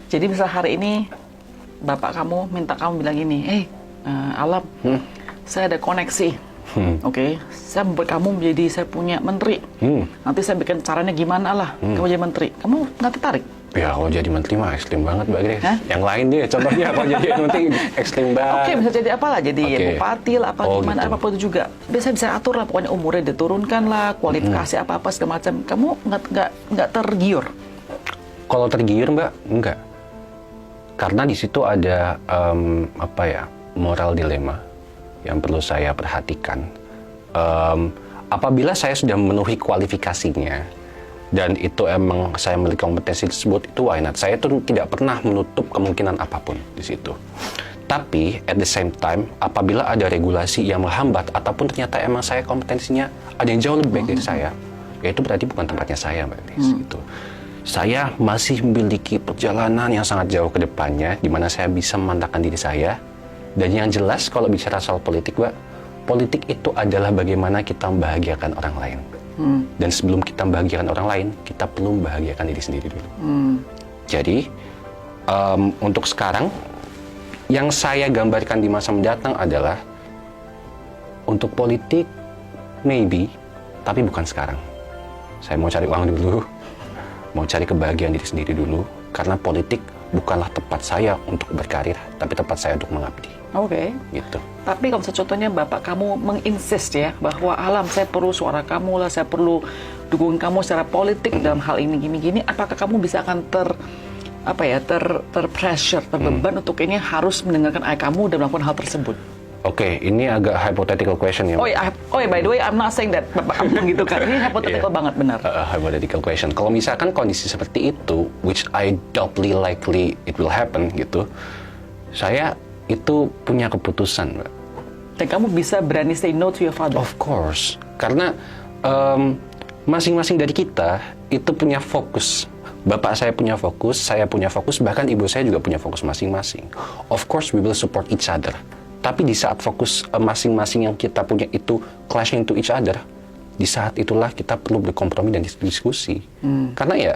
Jadi misal hari ini bapak kamu minta kamu bilang gini, Alam, saya ada koneksi, oke, saya membuat kamu menjadi saya punya menteri. Nanti saya bikin caranya gimana lah, kamu jadi menteri. Kamu nggak tertarik? Ya, kalau jadi menteri mah ekstrim banget, Mbak Grace. Yang lain deh, contohnya kalau jadi menteri ekstrim banget. Oke, bisa jadi apa lah, jadi bupati lah, gimana, gitu. apapun itu juga. Biasa bisa atur lah, pokoknya umurnya diturunkan lah, kualifikasi apa-apa segala macam. Kamu nggak tergiur? Kalau tergiur, Mbak, enggak. Karena di situ ada moral dilema yang perlu saya perhatikan. Apabila saya sudah memenuhi kualifikasinya dan itu emang saya memiliki kompetensi tersebut, itu why not? Saya tuh tidak pernah menutup kemungkinan apapun di situ. Tapi at the same time, apabila ada regulasi yang menghambat ataupun ternyata emang saya kompetensinya ada yang jauh lebih baik dari saya, ya itu berarti bukan tempatnya saya, Mbak Grace, gitu. Saya masih memiliki perjalanan yang sangat jauh ke depannya, di mana saya bisa memantapkan diri saya. Dan yang jelas, kalau bicara soal politik, Mbak, politik itu adalah bagaimana kita membahagiakan orang lain. Dan sebelum kita membahagiakan orang lain, kita perlu membahagiakan diri sendiri dulu. Jadi, untuk sekarang, yang saya gambarkan di masa mendatang adalah untuk politik, maybe, tapi bukan sekarang. Saya mau cari uang dulu, mau cari kebahagiaan diri sendiri dulu, karena politik bukanlah tempat saya untuk berkarir, tapi tempat saya untuk mengabdi. Oke. Gitu. Tapi kalau contohnya bapak kamu menginsist ya, bahwa Alam, saya perlu suara kamu lah, saya perlu dukungan kamu secara politik dalam hal ini, gini-gini, apakah kamu bisa akan terpressure, terbeban untuk ini harus mendengarkan ayah kamu dan melakukan hal tersebut? Oke, ini agak hypothetical question ya. Oh ya, by the way, I'm not saying that bapak kamu gitu kan. Ini hypothetical banget, benar. Hypothetical question. Kalau misalkan kondisi seperti itu, which I doubtly likely it will happen gitu, saya itu punya keputusan, Mbak. Dan kamu bisa berani say no to your father? Of course. Karena masing-masing dari kita itu punya fokus. Bapak saya punya fokus, saya punya fokus, bahkan ibu saya juga punya fokus masing-masing. Of course, we will support each other. Tapi di saat fokus masing-masing yang kita punya itu clashing to each other, di saat itulah kita perlu berkompromi dan diskusi. Karena ya,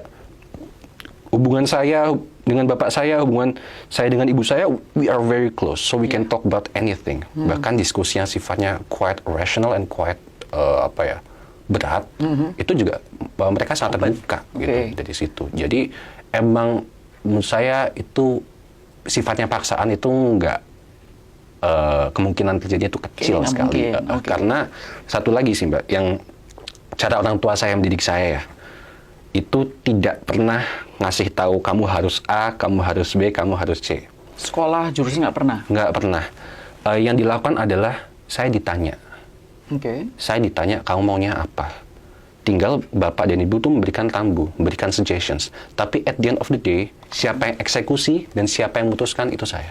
hubungan saya dengan bapak saya, hubungan saya dengan ibu saya, we are very close. So we can talk about anything. Bahkan diskusi yang sifatnya quite rational and quite berat, itu juga mereka sangat terbuka gitu dari situ. Jadi emang menurut saya itu sifatnya paksaan itu enggak, kemungkinan terjadinya itu kecil sekali. Karena satu lagi sih, Mbak, yang cara orang tua saya mendidik saya ya, itu tidak pernah ngasih tahu kamu harus A, kamu harus B, kamu harus C. Sekolah jurusan nggak pernah? Nggak pernah. Yang dilakukan adalah saya ditanya. Saya ditanya kamu maunya apa. Tinggal bapak dan ibu tuh memberikan tambu, memberikan suggestions. Tapi at the end of the day, siapa yang eksekusi dan siapa yang memutuskan itu saya.